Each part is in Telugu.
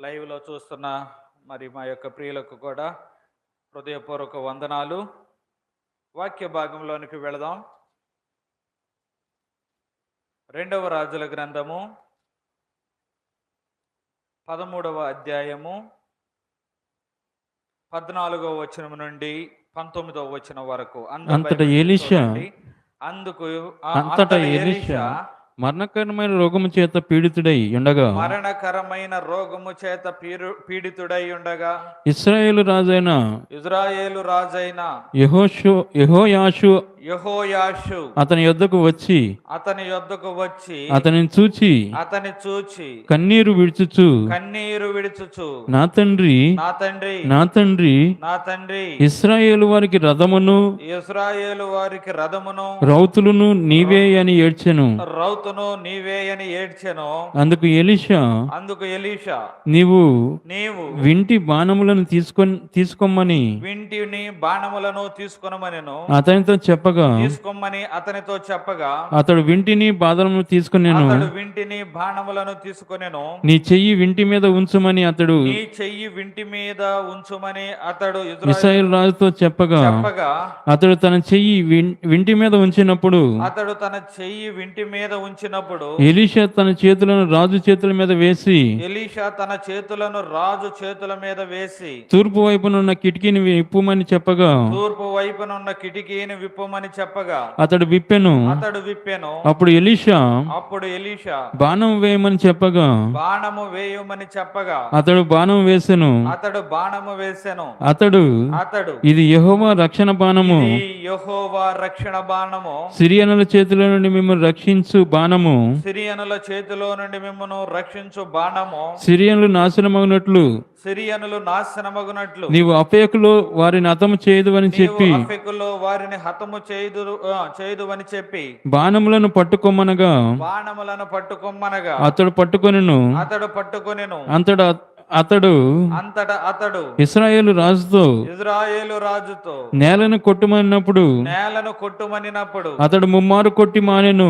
లైవ్లో చూస్తున్న మరి మా యొక్క ప్రియులకు కూడా హృదయపూర్వక వందనాలు. వాక్య భాగంలోనికి వెళదాం. 2వ రాజుల గ్రంథము 13వ అధ్యాయము 14వ వచనం నుండి 19వ వచనం వరకు. అంతటా ఎలీషా అంతటా ఎలీషా మరణకరమైన రోగము చేత పీడితుడై ఉండగా ఇశ్రాయేలు రాజైన యెహోయాషు అతని యొద్దకు వచ్చి అతనిని చూచి కన్నీరు విడుచుచు నా తండ్రి ఇశ్రాయేలు వారికి రథమును రౌతులను నీవే అని ఏడ్చెను. అందుకు ఎలీషా నీవు వింటి బాణములను తీసుకోమని అతనితో చెప్పగా అతడు వింటిని బాణములను తీసుకొనెను. నీ చెయ్యి వింటి మీద ఉంచుమని అతడు ఇశ్రాయేలు రాజుతో చెప్పగా అతడు తన చెయ్యి వింటి మీద ఉంచినప్పుడు ఎలీషా తన చేతులను రాజు చేతుల మీద వేసి తూర్పు వైపునున్న కిటికీని విప్పుమని చెప్పగా అతడు విప్పెను. అప్పుడు ఎలీషా బాణం వేయమని చెప్పగా అతడు బాణం వేసెను. అతడు ఇది యెహోవా రక్షణ బాణము, సిరియనుల చేతిలో నుండి మిమ్మల్ని రక్షించు బాణము, సిరియనులు నాశనమగునట్లు నీవు అఫేకులో వారిని హతము చేయదు అని చెప్పి బాణములను పట్టుకొమ్మనగా అతడు పట్టుకొనెను. అతడు ఇశ్రాయేలు రాజుతో నేలను కొట్టుమన్నప్పుడు అతడు ముమ్మారు కొట్టి మానెను.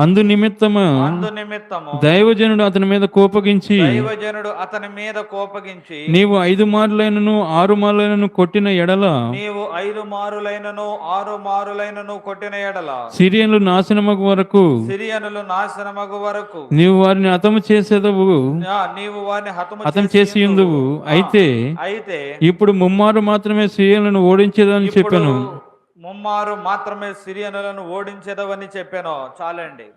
అందు నిమిత్తము దైవజనుడు అతని మీద కోపగించి నీవు 5 మార్లైనను 6 మార్లైనను కొట్టిన ఎడల సిరియన్లు నాశనమగు వరకు నీవు వారిని హతము చేసేదవు, హతం చేసి ఉందువు. అయితే ఇప్పుడు ముమ్మారు మాత్రమే సిరియన్లను ఓడించేదని చెప్పాను. చాలండి.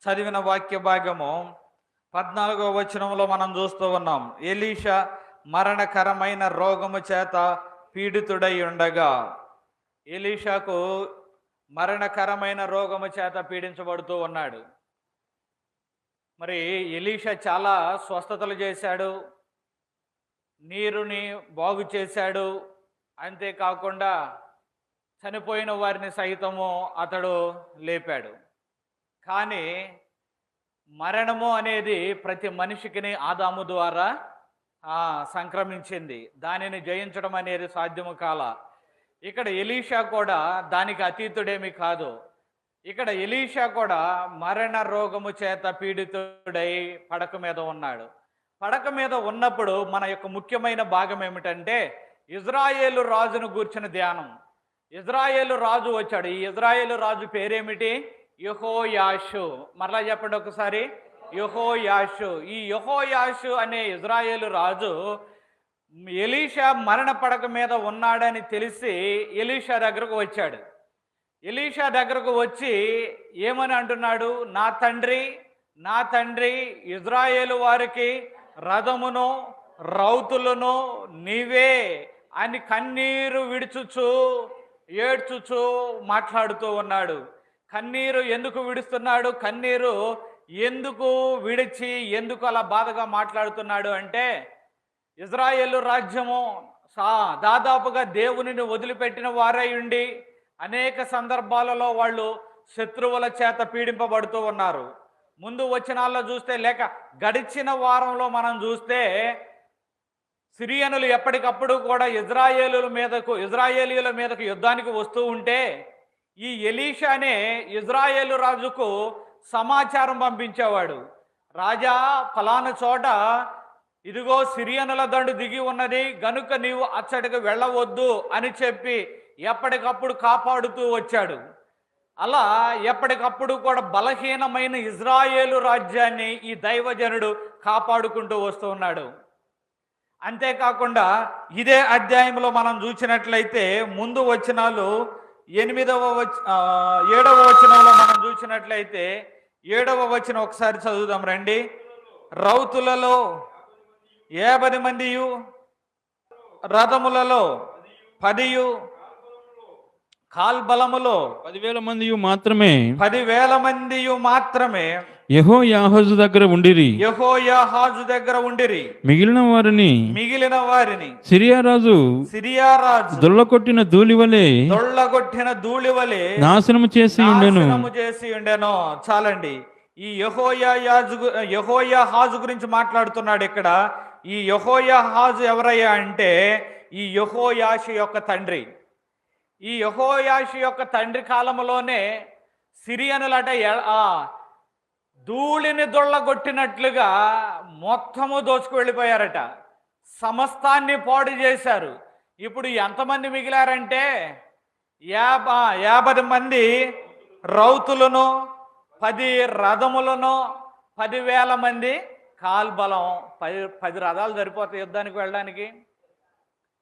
చదివిన వాక్య భాగము 14వ వచనంలో మనం చూస్తూ ఉన్నాం. ఎలీషా మరణకరమైన రోగము చేత పీడితుడై ఉండగా, ఎలీషాకు మరణకరమైన రోగము చేత పీడించబడుతూ ఉన్నాడు. మరి ఎలీషా చాలా స్వస్థతలు చేశాడు, నీరుని బాగు చేశాడు. అంతేకాకుండా చనిపోయిన వారిని సైతము అతడు లేపాడు. కానీ మరణము అనేది ప్రతి మనిషికి ఆదాము ద్వారా సంక్రమించింది. దానిని జయించడం అనేది సాధ్యము కాల. ఇక్కడ ఎలీషా కూడా దానికి అతీతుడేమి కాదు. ఇక్కడ ఎలీషా కూడా మరణ రోగము చేత పీడితుడై పడక మీద ఉన్నాడు. పడక మీద ఉన్నప్పుడు మన యొక్క ముఖ్యమైన భాగం ఏమిటంటే ఇజ్రాయేలు రాజును గూర్చిన ధ్యానం. ఇజ్రాయేలు రాజు వచ్చాడు. ఈ ఇజ్రాయేలు రాజు పేరేమిటి? యెహోయాషు. మరలా చెప్పండి ఒకసారి, యెహోయాషు. ఈ యెహోయాషు అనే ఇజ్రాయేలు రాజు ఎలీషా మరణ పడక మీద ఉన్నాడని తెలిసి ఎలీషా దగ్గరకు వచ్చాడు. ఎలీషా దగ్గరకు వచ్చి ఏమని అంటున్నాడు? నా తండ్రి ఇజ్రాయేలు వారికి రథమును రౌతులను నీవే అని కన్నీరు విడుచుచు ఏడ్చుచు మాట్లాడుతూ ఉన్నాడు. కన్నీరు ఎందుకు విడుస్తున్నాడు? కన్నీరు ఎందుకు విడిచి ఎందుకు అలా బాధగా మాట్లాడుతున్నాడు అంటే, ఇజ్రాయేలు రాజ్యము దాదాపుగా దేవునిని వదిలిపెట్టిన వారై ఉండి అనేక సందర్భాలలో వాళ్ళు శత్రువుల చేత పీడింపబడుతూ ఉన్నారు. ముందు వచనాల్లో చూస్తే, లేక గడిచిన వారంలో మనం చూస్తే, సిరియనులు ఎప్పటికప్పుడు కూడా ఇజ్రాయేలీయుల మీదకు యుద్ధానికి వస్తూ ఉంటే ఈ ఎలీషానే ఇజ్రాయేలు రాజుకు సమాచారం పంపించేవాడు. రాజా, ఫలానా చోట ఇదిగో సిరియనుల దండు దిగి ఉన్నది, గనుక నీవు అచ్చడికి వెళ్ళవద్దు అని చెప్పి ఎప్పటికప్పుడు కాపాడుతూ వచ్చాడు. అలా ఎప్పటికప్పుడు కూడా బలహీనమైన ఇజ్రాయేలు రాజ్యాన్ని ఈ దైవజనుడు కాపాడుకుంటూ వస్తూ ఉన్నాడు. అంతేకాకుండా ఇదే అధ్యాయంలో మనం చూసినట్లయితే ముందు వచనాలు 7వ వచనంలో మనం చూసినట్లయితే 7వ వచనం ఒకసారి చదువుదాం రండి. రౌతులలో 50 మందియు, రథములలో 10, కాల్బలములో 10,000 మంది మాత్రమే 10,000 మంది మాత్రమే యెహోయాహాజు దగ్గర దగ్గర ఉండిరి. మిగిలిన వారిని సిరియా రాజు దొల్లగొట్టిన ధూళి వలె నాశనము చేసి ఉండెను. చాలండి. ఈ యెహోయాహాజు గురించి మాట్లాడుతున్నాడు ఇక్కడ. ఈ యెహోయాహాజు ఎవరయ్యా అంటే ఈ యెహోయాషు యొక్క తండ్రి. ఈ యెహోయాషు యొక్క తండ్రి కాలంలోనే సిరియనులట ధూళిని దొళ్ళగొట్టినట్లుగా మొత్తము దోచుకు వెళ్ళిపోయారట. సమస్తాన్ని పాడు చేశారు. ఇప్పుడు ఎంతమంది మిగిలారంటే 50 మంది రౌతులను, 10 రథములను, 10,000 మంది కాల్బలం. 10 రథాలు సరిపోతాయి యుద్ధానికి వెళ్ళడానికి?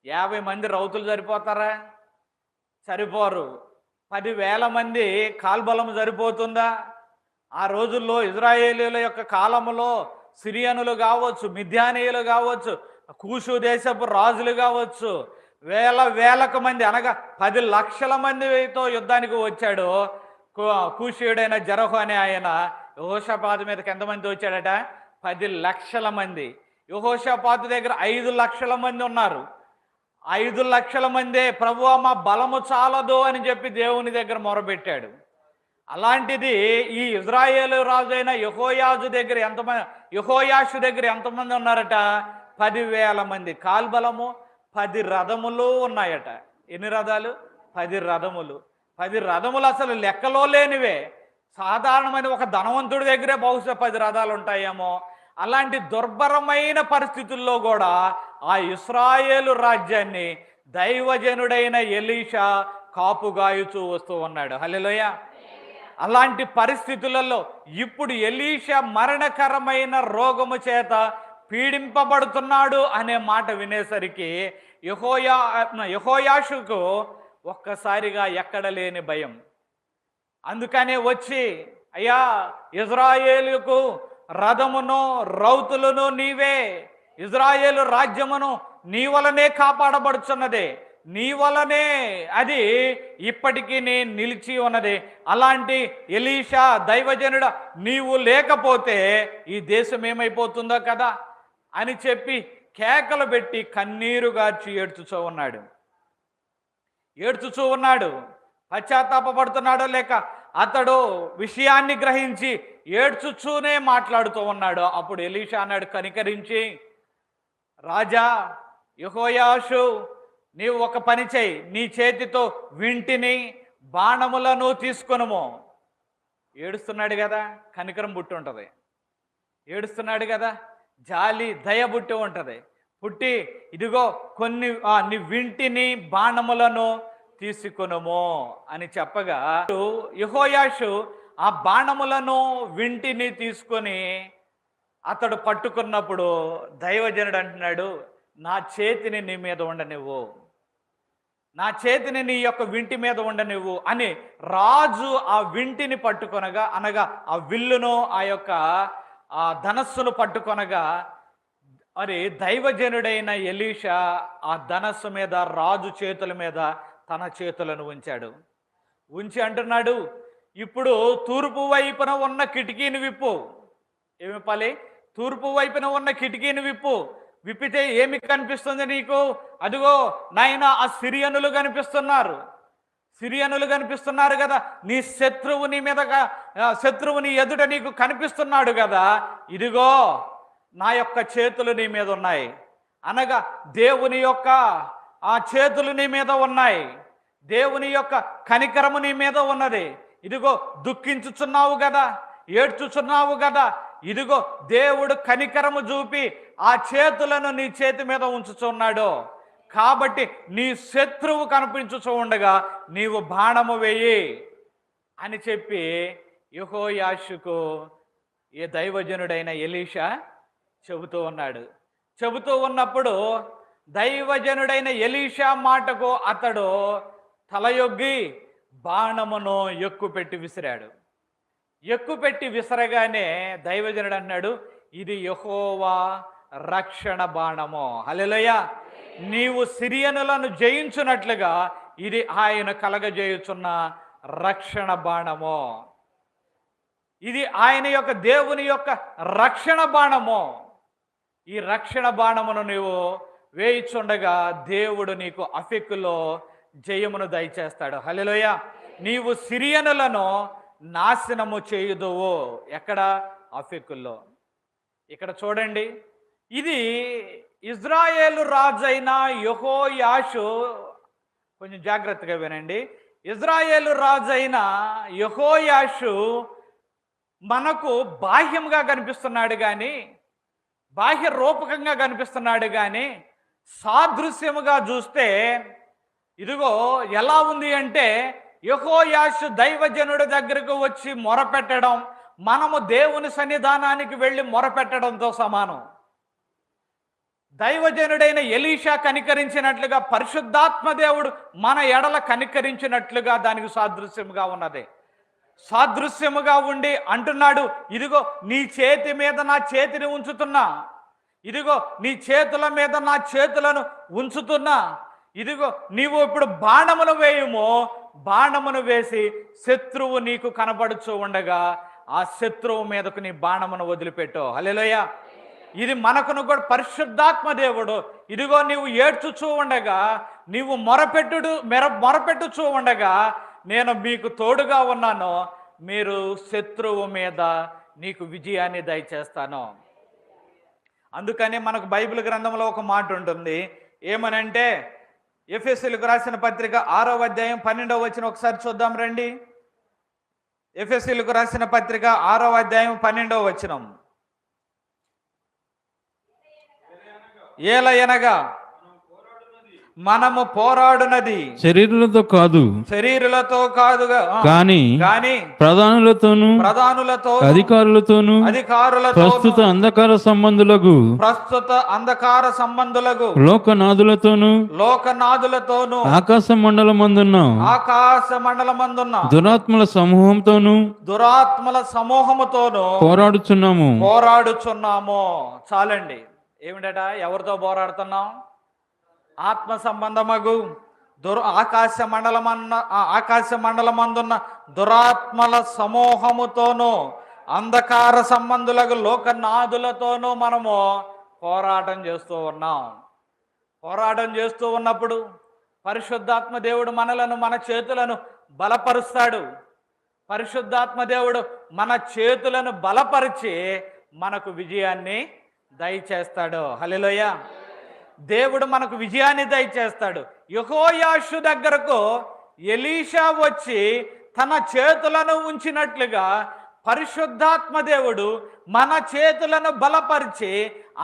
50 మంది రౌతులు సరిపోతారా? సరిపోరు. 10,000 మంది కాల్బలం సరిపోతుందా? ఆ రోజుల్లో ఇజ్రాయేలీల యొక్క కాలంలో సిరియనులు కావచ్చు, మిద్యానీయులు కావచ్చు, కూషు దేశపు రాజులు కావచ్చు, వేలకు మంది, అనగా 10 లక్షల మందితో యుద్ధానికి వచ్చాడు. కూషీయుడైన జరహు అనే ఆయన యెహోషాపాతు మీదకి ఎంతమంది వచ్చాడట? 10 లక్షల మంది. యెహోషాపాతు దగ్గర 5 లక్షల మంది ఉన్నారు. 5 లక్షల మందే ప్రభువా మా బలము చాలదు అని చెప్పి దేవుని దగ్గర మొరబెట్టాడు. అలాంటిది ఈ ఇజ్రాయేలు రాజు అయిన యెహోయాషు దగ్గర ఎంతమంది ఉన్నారట? 10,000 మంది. కాల్బలము, 10 రథములు ఉన్నాయట. ఎన్ని రథాలు? 10 రథములు. 10 రథములు అసలు లెక్కలో లేనివే. సాధారణమైన ఒక ధనవంతుడి దగ్గరే బహుశా 10 రథాలు ఉంటాయేమో. అలాంటి దుర్భరమైన పరిస్థితుల్లో కూడా ఆ ఇశ్రాయేలు రాజ్యాన్ని దైవజనుడైన ఎలీషా కాపుగాయుచూ వస్తూ ఉన్నాడు. హల్లెలూయా. అలాంటి పరిస్థితులలో ఇప్పుడు ఎలీషా మరణకరమైన రోగము చేత పీడింపబడుతున్నాడు అనే మాట వినేసరికి యెహోయాషుకు ఒక్కసారిగా ఎక్కడ లేని భయం. అందుకనే వచ్చి, అయ్యా, ఇజ్రాయేలుకు రథమును రౌతులను నీవే, ఇజ్రాయేలు రాజ్యమును నీ వలనే కాపాడబడుచున్నదే, నీ వలనే అది ఇప్పటికీ నేను నిలిచి ఉన్నది. అలాంటి ఎలీషా దైవజనుడు నీవు లేకపోతే ఈ దేశం ఏమైపోతుందో కదా అని చెప్పి కేకలు పెట్టి కన్నీరు గార్చి ఏడ్చుచూ ఉన్నాడు. పశ్చాత్తాపడుతున్నాడో లేక అతడు విషయాన్ని గ్రహించి ఏడ్చుచూనే మాట్లాడుతూ ఉన్నాడు. అప్పుడు ఎలీషా అన్నాడు కనికరించి, రాజా యెహోయాషు, నీవు ఒక పని చేయి, నీ చేతితో వింటిని బాణములను తీసుకొనుము. ఏడుస్తున్నాడు కదా, కనికరం పుట్టి ఉంటుంది. ఏడుస్తున్నాడు కదా, జాలి దయ పుట్టి ఉంటుంది. పుట్టి ఇదిగో నీ వింటిని బాణములను తీసుకొనుము అని చెప్పగా యెహోయాషు ఆ బాణములను వింటిని తీసుకొని అతడు పట్టుకున్నప్పుడు దైవజనుడు అంటున్నాడు, నా చేతిని నీ మీద ఉండనివ్వు, నా చేతిని నీ యొక్క వింటి మీద ఉండనివ్వు అని రాజు ఆ వింటిని పట్టుకొనగా, అనగా ఆ విల్లును ఆ యొక్క ఆ ధనస్సును పట్టుకొనగా, మరి దైవజనుడైన ఎలీషా ఆ ధనస్సు మీద రాజు చేతుల మీద తన చేతులను ఉంచి అంటున్నాడు, ఇప్పుడు తూర్పు వైపున ఉన్న కిటికీని విప్పు. ఏమి పలి? తూర్పు వైపున ఉన్న కిటికీని విప్పితే ఏమి కనిపిస్తుంది నీకు? అదిగో నాయనా, ఆ సిరియనులు కనిపిస్తున్నారు కదా, నీ శత్రువుని ఎదుట నీకు కనిపిస్తున్నాడు కదా, ఇదిగో నా యొక్క చేతులు నీ మీద ఉన్నాయి. అనగా దేవుని యొక్క ఆ చేతులు నీ మీద ఉన్నాయి, దేవుని యొక్క కనికరము నీ మీద ఉన్నది. ఇదిగో దుఃఖించుచున్నావు కదా, ఏడ్చుచున్నావు కదా, ఇదిగో దేవుడు కనికరము చూపి ఆ చేతులను నీ చేతి మీద ఉంచుచున్నాడు. కాబట్టి నీ శత్రువు కనిపించుచూ ఉండగా నీవు బాణము వేయి అని చెప్పి యెహోయాషుకు ఏ దైవజనుడైన ఎలీషా చెబుతూ ఉన్నాడు. చెబుతూ ఉన్నప్పుడు దైవజనుడైన ఎలీషా మాటకు అతడు తలయొగ్గి బాణమును ఎక్కుపెట్టి విసిరాడు. ఎక్కుపెట్టి విసరగానే దైవజనుడు అన్నాడు, ఇది యెహోవా రక్షణ బాణము. హల్లెలూయా. నీవు సిరియనులను జయించున్నట్లుగా ఇది ఆయన కలగజేయుచున్న రక్షణ బాణము. ఇది ఆయన యొక్క దేవుని యొక్క రక్షణ బాణము. ఈ రక్షణ బాణమును నీవు వేయిచుండగా దేవుడు నీకు అఫెకులో జయమును దయచేస్తాడు. హల్లెలూయా. నీవు సిరియనులను నాశనము చేయుదువు. ఎక్కడ? అఫెకుల్లో. ఇక్కడ చూడండి, ఇది ఇజ్రాయేలు రాజైన యెహోయాషు, కొంచెం జాగ్రత్తగా వినండి. ఇజ్రాయేలు రాజైన యెహోయాషు మనకు బాహ్యంగా కనిపిస్తున్నాడు కానీ, బాహ్య రూపకంగా కనిపిస్తున్నాడు కానీ, సాదృశ్యముగా చూస్తే ఇదిగో ఎలా ఉంది అంటే, యెహోయాషు దైవజనుడి దగ్గరకు వచ్చి మొరపెట్టడం మనము దేవుని సన్నిధానానికి వెళ్ళి మొరపెట్టడంతో సమానం. దైవజనుడైన ఎలీషా కనికరించినట్లుగా పరిశుద్ధాత్మ దేవుడు మన ఎడల కనికరించినట్లుగా దానికి సాదృశ్యముగా ఉన్నది. సాదృశ్యముగా ఉండి అంటున్నాడు, ఇదిగో నీ చేతి మీద నా చేతిని ఉంచుతున్నా, ఇదిగో నీ చేతుల మీద నా చేతులను ఉంచుతున్నా, ఇదిగో నీవు ఇప్పుడు బాణమును వేయుము, బాణమును వేసి శత్రువు నీకు కనబడుచు ఉండగా ఆ శత్రువు మీదకు నీ బాణమును వదిలిపెట్టు. హల్లెలూయా. ఇది మనకును కూడా పరిశుద్ధాత్మ దేవుడు, ఇదిగో నీవు ఏడ్చుచూ ఉండగా, నీవు మొరపెట్టుచూ ఉండగా నేను మీకు తోడుగా ఉన్నాను, మీరు శత్రువు మీద నీకు విజయాన్ని దయచేస్తాను. అందుకని మనకు బైబిల్ గ్రంథంలో ఒక మాట ఉంటుంది, ఏమనంటే ఎఫెసీయులకు రాసిన పత్రిక 6వ అధ్యాయం 12వ వచనం ఒకసారి చూద్దాం రండి. ఎఫెసీయులకు రాసిన పత్రిక 6వ అధ్యాయం 12వ వచనం. ఏలయనగా మనము పోరాడునది శరీరులతో కాదుగా కానీ ప్రధానులతోను అధికారులతోను ప్రస్తుత అంధకార సంబంధులకు లోకనాథులతోను ఆకాశ మండలమందున్న దురాత్మల సమూహముతోను పోరాడుచున్నాము. చాలండి. ఏమిటట? ఎవరితో పోరాడుతున్నాం? ఆత్మ సంబంధమగు ఆకాశ మండలమందున్న దురాత్మల సమూహముతోనూ అంధకార సంబంధులకు లోకనాథులతోనూ మనము పోరాటం చేస్తూ ఉన్నాం. పోరాటం చేస్తూ ఉన్నప్పుడు పరిశుద్ధాత్మ దేవుడు మన చేతులను బలపరుస్తాడు. పరిశుద్ధాత్మ దేవుడు మన చేతులను బలపరిచి మనకు విజయాన్ని దయచేస్తాడు. హల్లెలూయా. దేవుడు మనకు విజయాన్ని దయచేస్తాడు. యెహోయాషు దగ్గరకు ఎలీషా వచ్చి తన చేతులను ఉంచినట్లుగా పరిశుద్ధాత్మ దేవుడు మన చేతులను బలపరిచి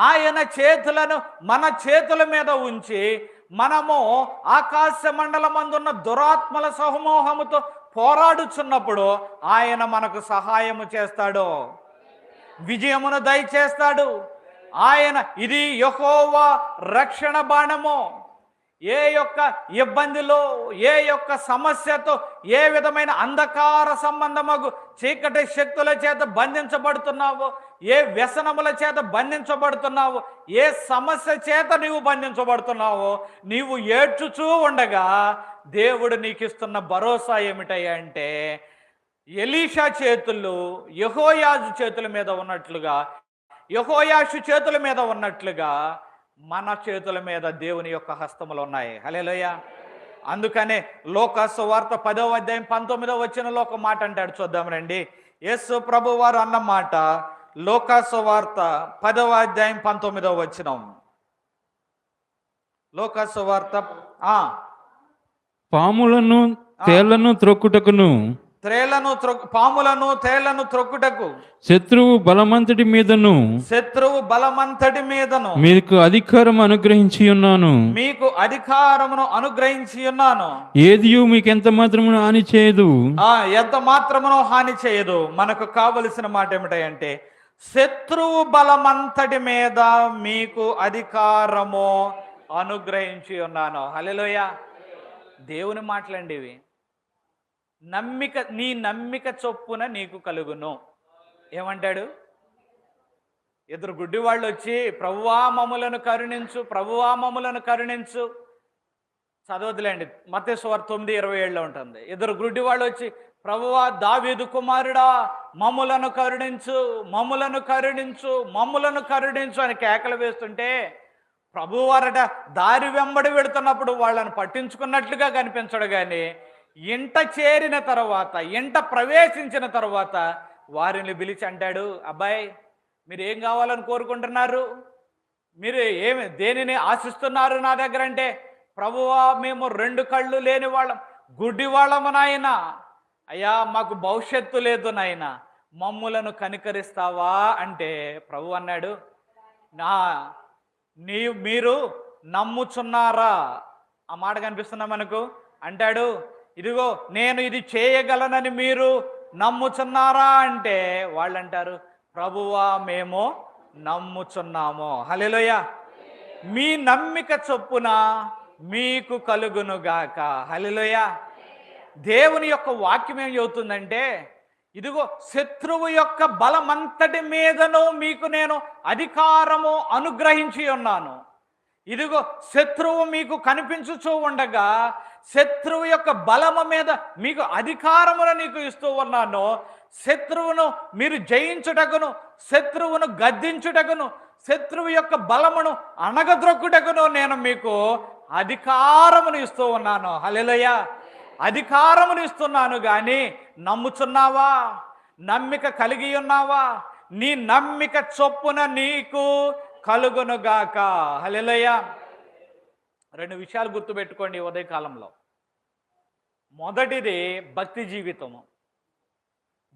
ఆయన చేతులను మన చేతుల మీద ఉంచి మనము ఆకాశ మండలమందున్న దురాత్మల సమూహముతో పోరాడుచున్నప్పుడు ఆయన మనకు సహాయము చేస్తాడు, విజయమును దయచేస్తాడు. ఆయన ఇది యెహోవా రక్షణ బాణము. ఏ యొక్క ఇబ్బందిలో, ఏ యొక్క సమస్యతో, ఏ విధమైన అంధకార సంబంధమగు చీకటి శక్తుల చేత బంధించబడుతున్నావో, ఏ వ్యసనముల చేత బంధించబడుతున్నావో, ఏ సమస్య చేత నీవు బంధించబడుతున్నావో, నీవు ఏడ్చుచూ ఉండగా దేవుడు నీకు ఇస్తున్న భరోసా ఏమిటయ్యా అంటే, ఎలీషా చేతులు యెహోయాజు చేతుల మీద ఉన్నట్లుగా, యెహోయాషు చేతుల మీద ఉన్నట్లుగా మన చేతుల మీద దేవుని యొక్క హస్తములు ఉన్నాయి. హల్లెలూయా. అందుకనే లూకా సువార్త 10వ అధ్యాయం 19వ వచనంలో ఒక మాట అంటాడు, చూద్దాం రండి. యేసు ప్రభు వారు అన్న మాట లూకా సువార్త 10వ అధ్యాయం 19వ వచనం. లూకా సువార్త పాములను తేళ్లను త్రొక్కుటకును పాములను తేళ్లను త్రొక్కుటకు, శత్రువు బలమంతటి మీదను మీకు అధికారం అనుగ్రహించి ఉన్నాను. మీకు అధికారమును అనుగ్రహించి ఉన్నాను. ఏదియు మీకు ఎంత మాత్రమును హాని చేయదు. ఎంత మాత్రమును హాని చేయదు. మనకు కావలసిన మాట ఏమిటంటే, శత్రువు బలమంతటి మీద మీకు అధికారము అనుగ్రహించి ఉన్నాను. హల్లెలూయా. దేవుని మాటలండి ఇవి. నీ నమ్మిక చొప్పున నీకు కలుగును. ఏమంటాడు? ఇద్దరు గుడ్డి వాళ్ళు వచ్చి, ప్రభువా మమ్ములను కరుణించు, ప్రభువా మమ్ములను కరుణించు. చదవదులేండి, మత్తయి సువార్త 9:27 ఉంటుంది. ఇద్దరు గుడ్డి వాళ్ళు వచ్చి, ప్రభువా దావీదు కుమారుడా మమ్ములను కరుణించు, మమ్ములను కరుణించు, మమ్ములను కరుణించు అని కేకలు వేస్తుంటే, ప్రభువారట దారి వెంబడి వెళుతున్నప్పుడు వాళ్ళని పట్టించుకున్నట్లుగా కనిపించడు. కానీ ఇంట చేరిన తర్వాత, ఇంట ప్రవేశించిన తర్వాత వారిని పిలిచి అంటాడు, అబ్బాయి మీరు ఏం కావాలని కోరుకుంటున్నారు, మీరు దేనిని ఆశిస్తున్నారు నా దగ్గర అంటే, ప్రభువా మేము 2 కళ్ళు లేని వాళ్ళం, గుడ్డి వాళ్ళము నాయన, అయ్యా మాకు భవిష్యత్తు లేదు నాయన, మమ్ములను కనికరిస్తావా అంటే ప్రభు అన్నాడు, మీరు నమ్ముచున్నారా? ఆ మాట కనిపిస్తున్నా మనకు. అంటాడు, ఇదిగో నేను ఇది చేయగలనని మీరు నమ్ముచున్నారా అంటే వాళ్ళు అంటారు, ప్రభువా మేము నమ్ముచున్నాము. హల్లెలూయా. మీ నమ్మిక చొప్పున మీకు కలుగునుగాక. హల్లెలూయా. దేవుని యొక్క వాక్యం ఏం చెబుతుందంటే, ఇదిగో శత్రువు యొక్క బలమంతటి మీదను మీకు నేను అధికారము అనుగ్రహించి ఉన్నాను. ఇదిగో శత్రువు మీకు కనిపించుచూ ఉండగా శత్రువు యొక్క బలము మీద మీకు అధికారమును నీకు ఇస్తూ ఉన్నాను. శత్రువును మీరు జయించుటకును, శత్రువును గద్దించుటకును, శత్రువు యొక్క బలమును అణగద్రొక్కుటకును నేను మీకు అధికారమును ఇస్తూ ఉన్నాను. హల్లెలూయా. అధికారమును ఇస్తున్నాను. కానీ నమ్ముచున్నావా? నమ్మిక కలిగి ఉన్నావా? నీ నమ్మిక చొప్పున నీకు కలుగునుగాక. హల్లెలూయా. 2 విషయాలు గుర్తుపెట్టుకోండి ఉదయకాలంలో. మొదటిది భక్తి జీవితము.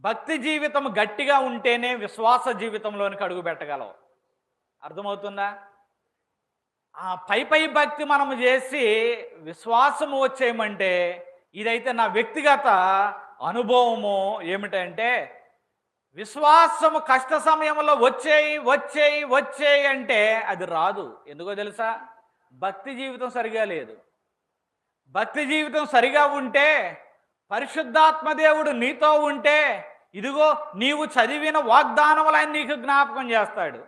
భక్తి జీవితం గట్టిగా ఉంటేనే విశ్వాస జీవితంలోనికి అడుగు పెట్టగలవు. అర్థమవుతుందా? ఆ పై భక్తి మనము చేసి విశ్వాసము వచ్చేయమంటే, ఇదైతే నా వ్యక్తిగత అనుభవము ఏమిటంటే, విశ్వాసము కష్ట సమయంలో వచ్చేయి అంటే అది రాదు. ఎందుకో తెలుసా? భక్తి జీవితం సరిగా లేదు. భక్తి జీవితం సరిగా ఉంటే, పరిశుద్ధాత్మ దేవుడు నీతో ఉంటే, ఇదిగో నీవు చదివిన వాగ్దానములు ఆయన నీకు జ్ఞాపకం చేస్తాడు.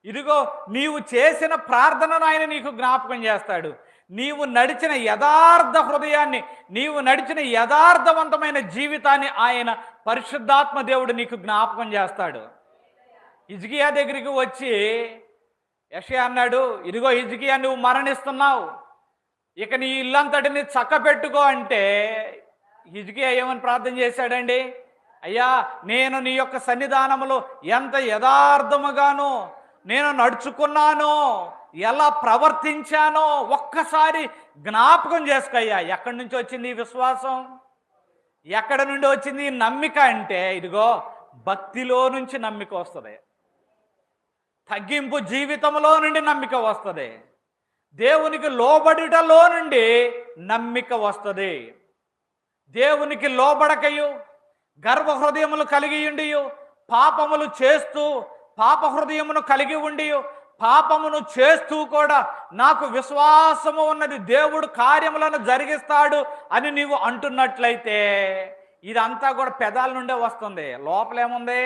ఇదిగో నీవు చేసిన ప్రార్థనను ఆయన నీకు జ్ఞాపకం చేస్తాడు. నీవు నడిచిన యథార్థ హృదయాన్ని, నీవు నడిచిన యథార్థవంతమైన జీవితాన్ని ఆయన పరిశుద్ధాత్మ దేవుడు నీకు జ్ఞాపకం చేస్తాడు. హిజ్కియా దగ్గరికి వచ్చి యెషయా అన్నాడు, ఇదిగో హిజ్కియా నువ్వు మరణిస్తున్నావు, ఇక నీ ఇల్లంతటిని చక్కపెట్టుకో అంటే హిజ్కియా ఏమని ప్రార్థన చేశాడండి? అయ్యా నేను నీ యొక్క సన్నిధానములో ఎంత యథార్థముగాను నేను నడుచుకున్నానో, ఎలా ప్రవర్తించానో ఒక్కసారి జ్ఞాపకం చేసుకోయ్యా. ఎక్కడి నుంచి వచ్చింది ఈ విశ్వాసం? ఎక్కడ నుండి వచ్చింది ఈ నమ్మిక అంటే, ఇదిగో భక్తిలో నుంచి నమ్మిక వస్తుంది. తగ్గింపు జీవితంలో నుండి నమ్మిక వస్తుంది. దేవునికి లోబడుటలో నుండి నమ్మిక వస్తుంది. దేవునికి లోబడకయు గర్వ హృదయములు కలిగి ఉండి పాపములు చేస్తూ, పాప హృదయమును కలిగి ఉండి పాపమును చేస్తూ కూడా నాకు విశ్వాసము ఉన్నది, దేవుడు కార్యములను జరిగిస్తాడు అని నీవు అంటున్నట్లయితే ఇదంతా కూడా పెదాల నుండే వస్తుంది. లోపలేముంది?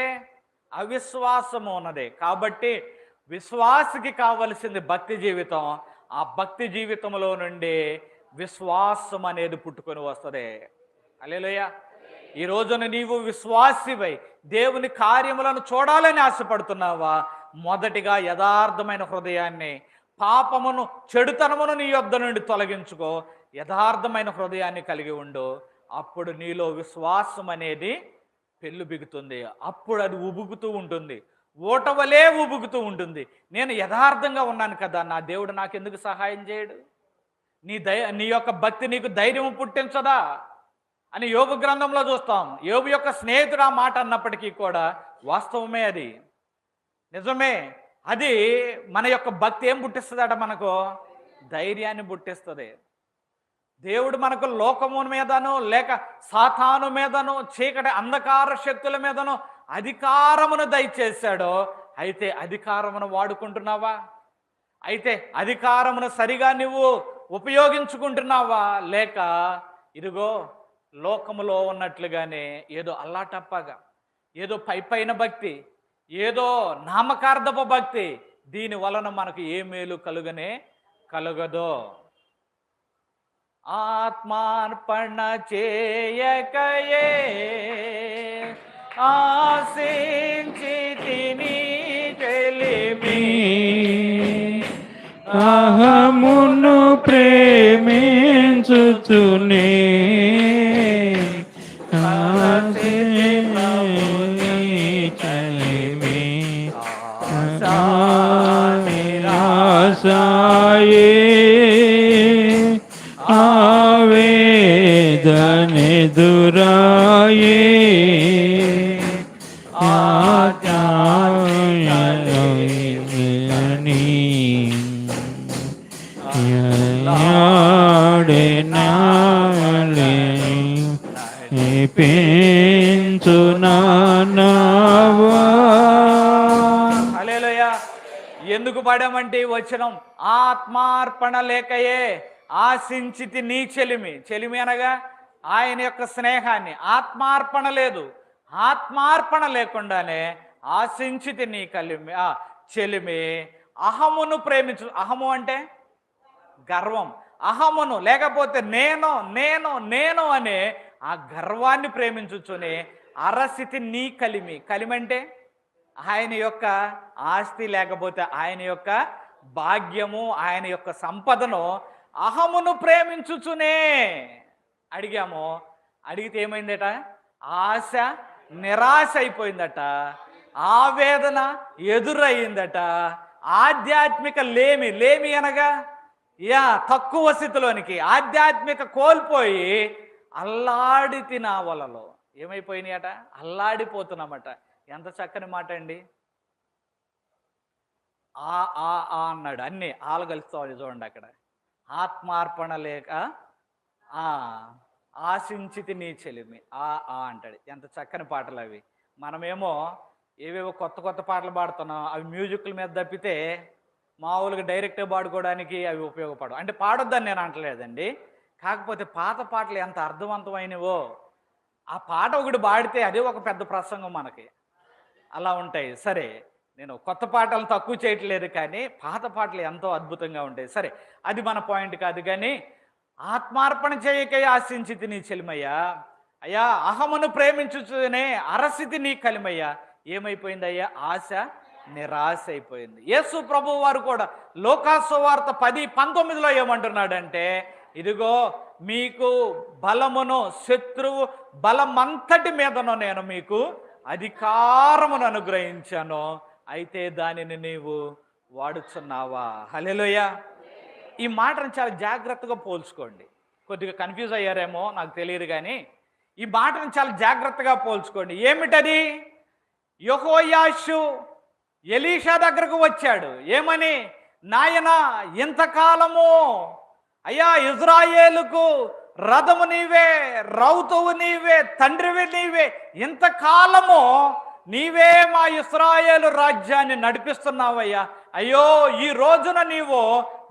అవిశ్వాసము ఉన్నది. కాబట్టి విశ్వాసికి కావలసింది భక్తి జీవితం. ఆ భక్తి జీవితంలో నుండి విశ్వాసం అనేది పుట్టుకొని వస్తుంది. హల్లెలూయా. ఈ రోజున నీవు విశ్వాసివై దేవుని కార్యములను చూడాలని ఆశపడుతున్నావా? మొదటిగా యథార్థమైన హృదయాన్ని, పాపమును చెడుతనమును నీ యొద్ద నుండి తొలగించుకో, యథార్థమైన హృదయాన్ని కలిగి ఉండు. అప్పుడు నీలో విశ్వాసం అనేది పెళ్ళు బిగుతుంది. అప్పుడు అది ఉబుకుతూ ఉంటుంది, ఓటవలే ఉబుకుతూ ఉంటుంది. నేను యథార్థంగా ఉన్నాను కదా, నా దేవుడు నాకు ఎందుకు సహాయం చేయడు? నీ యొక్క భక్తి నీకు ధైర్యం పుట్టించదా? అని యోబు గ్రంథంలో చూస్తాం. యోబు యొక్క స్నేహితుడు ఆ మాట అన్నప్పటికీ కూడా వాస్తవమే, అది నిజమే. అది మన యొక్క భక్తి ఏం పుట్టిస్తుందట? మనకు ధైర్యాన్ని పుట్టిస్తుంది. దేవుడు మనకు లోకము మీదను లేక సాతాను మీదను చీకటి అంధకార శక్తుల మీదను అధికారమును దయచేశాడు. అయితే అధికారమును వాడుకుంటున్నావా? అయితే అధికారమును సరిగా నువ్వు ఉపయోగించుకుంటున్నావా? లేక ఇదిగో లోకములో ఉన్నట్లుగానే ఏదో అల్లాటప్పగా, ఏదో పైన భక్తి, ఏదో నామకార్థపు భక్తి, దీని వలన మనకు ఏ మేలు కలుగదో. ఆత్మార్పణ చేయకయే ఆశించితిని చెలిమి, అహమును ప్రేమించుచునే నిరాశాయే ఆవేదనెదురాయే హల్లెలూయా. ఎందుకు పాడామంటే ఈ వచనం, ఆత్మార్పణ లేకయే ఆశించితి నీ చెలిమి. చెలిమి అనగా ఆయన యొక్క స్నేహాన్ని. ఆత్మార్పణ లేదు. ఆత్మార్పణ లేకుండానే ఆశించితి నీ చెలిమి, అహమును ప్రేమించు. అహము అంటే గర్వం. అహమును లేకపోతే నేను నేను నేను అనే ఆ గర్వాన్ని ప్రేమించుచుని అరసితి నీ కలిమి. కలిమి అంటే ఆయన యొక్క ఆస్తి, లేకపోతే ఆయన యొక్క భాగ్యము, ఆయన యొక్క సంపదను అహమును ప్రేమించుచునే అడిగాము. అడిగితే ఏమైందట? ఆశ నిరాశ అయిపోయిందట, ఆవేదన ఎదురయ్యిందట, ఆధ్యాత్మిక లేమి అనగా తక్కువ స్థితిలోనికి ఆధ్యాత్మిక కోల్పోయి అల్లాడి తినావలలో ఏమైపోయినాయట? అల్లాడిపోతున్నామట. ఎంత చక్కని మాట అండి. ఆ అన్నాడు, అన్ని ఆలు కలుస్తామని చూడండి అక్కడ. ఆత్మార్పణ లేక ఆశించితి నీ చెలిమి అంటాడు. ఎంత చక్కని పాటలు అవి. మనమేమో ఏవేవో కొత్త పాటలు పాడుతున్నాం, అవి మ్యూజిక్ల మీద తప్పితే మామూలుగా డైరెక్ట్గా పాడుకోవడానికి అవి ఉపయోగపడవు. అంటే పాడొద్దని నేను అంటలేదండి, కాకపోతే పాత పాటలు ఎంత అర్థవంతమైనవో, ఆ పాట ఒకటి పాడితే అదే ఒక పెద్ద ప్రసంగం మనకి. అలా ఉంటాయి. సరే, నేను కొత్త పాటలు తక్కువ చేయట్లేదు, కానీ పాత పాటలు ఎంతో అద్భుతంగా ఉంటాయి. సరే, అది మన పాయింట్ కాదు. కానీ ఆత్మార్పణ చేయకై ఆశించితి నీ చెలిమయ్యా, అయ్యా అహమును ప్రేమించునే అరసితి నీ కలిమయ్యా. ఏమైపోయింది అయ్యా? ఆశ నిరాశ అయిపోయింది. యేసు ప్రభు వారు కూడా లోకాసువార్త 10:19 ఏమంటున్నాడంటే, ఇదిగో మీకు బలమును, శత్రువు బలమంతటి మీదను నేను మీకు అధికారమును అనుగ్రహించాను, అయితే దానిని నీవు వాడుచున్నావా? హల్లెలూయా. ఈ మాటను చాలా జాగ్రత్తగా పోల్చుకోండి. కొద్దిగా కన్ఫ్యూజ్ అయ్యారేమో నాకు తెలియదు, కానీ ఈ మాటను చాలా జాగ్రత్తగా పోల్చుకోండి. ఏమిటది? యెహోయాషు ఎలీషా దగ్గరకు వచ్చాడు. ఏమని? నాయనా, ఇంతకాలము అయ్యా ఇజ్రాయేలుకు రథము నీవే, రౌతువు నీవే, తండ్రివి నీవే, ఇంతకాలము నీవే మా ఇశ్రాయేలు రాజ్యాన్ని నడిపిస్తున్నావయ్యా. అయ్యో, ఈ రోజున నీవు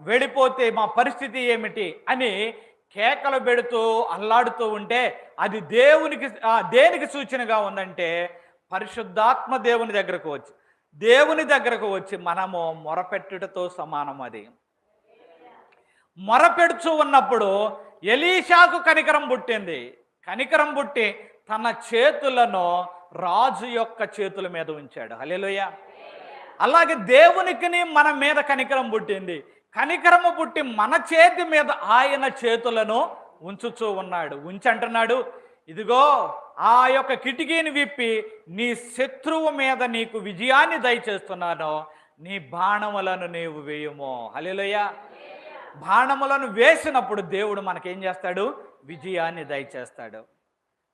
వెళ్ళిపోతే మా పరిస్థితి ఏమిటి అని కేకలు పెడుతూ అల్లాడుతూ ఉంటే అది దేనికి సూచనగా ఉందంటే, పరిశుద్ధాత్మ దేవుని దగ్గరకు వచ్చి మనము మొరపెట్టుటతో సమానం. అది మొరపెడుచు ఉన్నప్పుడు ఎలీషాకు కనికరం పుట్టింది. కనికరం పుట్టి తన చేతులను రాజు యొక్క చేతుల మీద ఉంచాడు. హల్లెలూయా. అలాగే దేవునికి మన మీద కనికరం పుట్టింది. కనికరము పుట్టి మన చేతి మీద ఆయన చేతులను ఉంచుచూ ఉన్నాడు. ఉంచంటున్నాడు, ఇదిగో ఆ యొక్క కిటికీని విప్పి నీ శత్రువు మీద నీకు విజయాన్ని దయచేస్తున్నాను, నీ బాణములను నీవు వేయుము. హల్లెలూయా. బాణములను వేసినప్పుడు దేవుడు మనకేం చేస్తాడు? విజయాన్ని దయచేస్తాడు.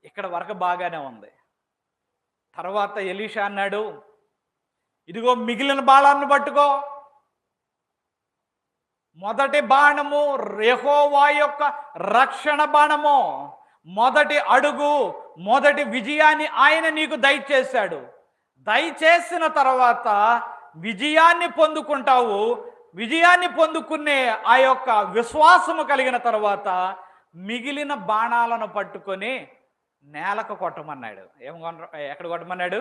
ఇక్కడ వరకు బాగానే ఉంది. తర్వాత ఎలీషా అన్నాడు, ఇదిగో మిగిలిన బాణాలను పట్టుకో. మొదటి బాణము యెహోవా యొక్క రక్షణ బాణము. మొదటి అడుగు, మొదటి విజయాన్ని ఆయన నీకు దయచేశాడు. దయచేసిన తర్వాత విజయాన్ని పొందుకుంటావు. విజయాన్ని పొందుకునే ఆ యొక్క విశ్వాసము కలిగిన తర్వాత మిగిలిన బాణాలను పట్టుకొని నేలకు కొట్టమన్నాడు. ఎక్కడ కొట్టమన్నాడు?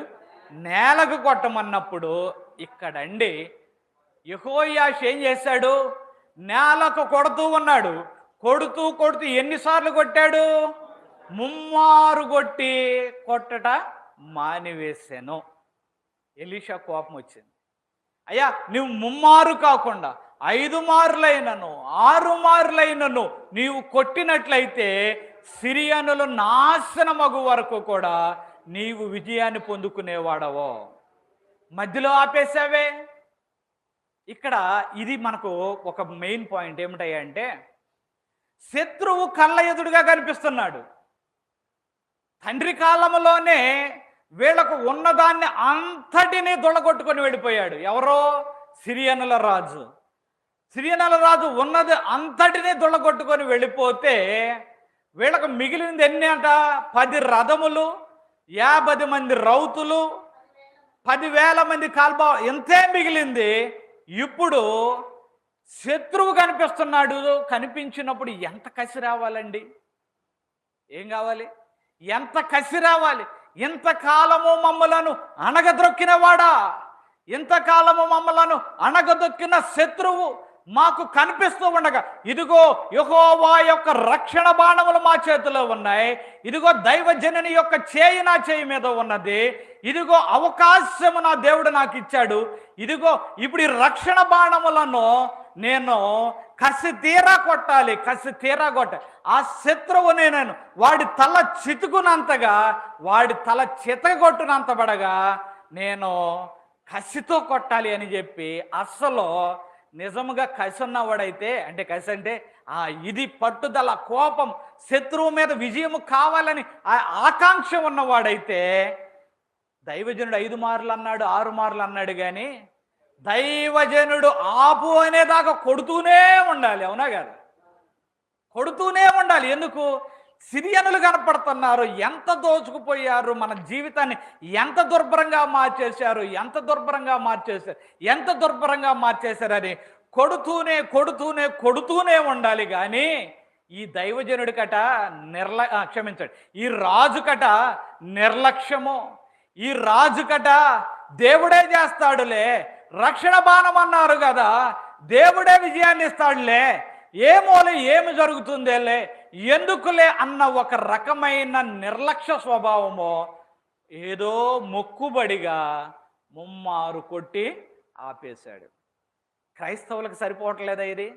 నేలకు కొట్టమన్నప్పుడు ఇక్కడండి యెహోయాషు ఏం చేశాడు? నేలకు కొడుతూ ఉన్నాడు. కొడుతూ కొడుతూ ఎన్నిసార్లు కొట్టాడు? ముమ్మారు కొట్టి కొట్టట మానివేశాను. ఎలీషా కోపం వచ్చింది. అయ్యా, నువ్వు ముమ్మారు కాకుండా 5 మార్లైనను 6 మార్లైనను నీవు కొట్టినట్లయితే సిరియనులు నాశనమగు వరకు కూడా నీవు విజయాన్ని పొందుకునేవాడవో. మధ్యలో ఆపేశావే. ఇక్కడ ఇది మనకు ఒక మెయిన్ పాయింట్ ఏమిటంటే, శత్రువు కళ్ళ ఎదురుగా కనిపిస్తున్నాడు. తండ్రి కాలంలోనే వీళ్ళకు ఉన్నదాన్ని అంతటినీ దొడగొట్టుకొని వెళ్ళిపోయాడు. ఎవరో? సిరియనుల రాజు. సిరియనుల రాజు ఉన్నది అంతటినీ దొడగొట్టుకొని వెళ్ళిపోతే వీళ్ళకు మిగిలింది ఎన్ని అంట? 10 రథములు, 50 మంది రౌతులు, 10,000 మంది కాల్బా, ఎంతే మిగిలింది. ఇప్పుడు శత్రువు కనిపిస్తున్నాడు. కనిపించినప్పుడు ఎంత కసి రావాలండి? ఏం కావాలి? ఎంత కసి రావాలి? ఇంతకాలము మమ్మలను అణగద్రొక్కినవాడా, ఇంతకాలము మమ్మలను అణగదొక్కిన శత్రువు మాకు కనిపిస్తూ ఉండగా, ఇదిగో యెహోవా యొక్క రక్షణ బాణములు మా చేతిలో ఉన్నాయి. ఇదిగో దైవజనుని యొక్క చేయి నా చేయి మీద ఉన్నది. ఇదిగో అవకాశము నా దేవుడు నాకు ఇచ్చాడు. ఇదిగో ఇప్పుడు ఈ రక్షణ బాణములను నేను కసి తీరా కొట్టాలి, కసి తీరా కొట్టాలి. ఆ శత్రువుని నేను వాడి తల చితుకునంతగా, వాడి తల చితగొట్టునంతబడగా నేను కసితో కొట్టాలి అని చెప్పి, అస్సలు నిజముగా కసి ఉన్నవాడైతే, అంటే కసి అంటే ఇది పట్టుదల, కోపం, శత్రువు మీద విజయము కావాలని ఆకాంక్ష ఉన్నవాడైతే దైవజనుడు 5 మార్లు అన్నాడు, 6 మార్లు అన్నాడు. కానీ దైవజనుడు ఆపు అనేదాకా కొడుతూనే ఉండాలి. అవునా కాదు? కొడుతూనే ఉండాలి. ఎందుకు? సిరియనులు కనపడుతున్నారు. ఎంత దోచుకుపోయారు, మన జీవితాన్ని ఎంత దుర్భరంగా మార్చేశారు, ఎంత దుర్భరంగా మార్చేశారు, ఎంత దుర్భరంగా మార్చేశారని కొడుతూనే కొడుతూనే కొడుతూనే ఉండాలి. కానీ ఈ దైవజనుడికట క్షమించండి, ఈ రాజుకట నిర్లక్ష్యము. ఈ రాజుకట దేవుడే చేస్తాడులే, రక్షణ బాణం అన్నారు కదా, దేవుడే విజయాన్ని ఇస్తాడులే, ఏమోలే ఏమి జరుగుతుందేలే, ఎందుకులే అన్న ఒక రకమైన నిర్లక్ష్య స్వభావము ఏదో మొక్కుబడిగా ముమ్మారు కొట్టి ఆపేశాడు. క్రైస్తవులకు సరిపోవట్లేదా ఇది?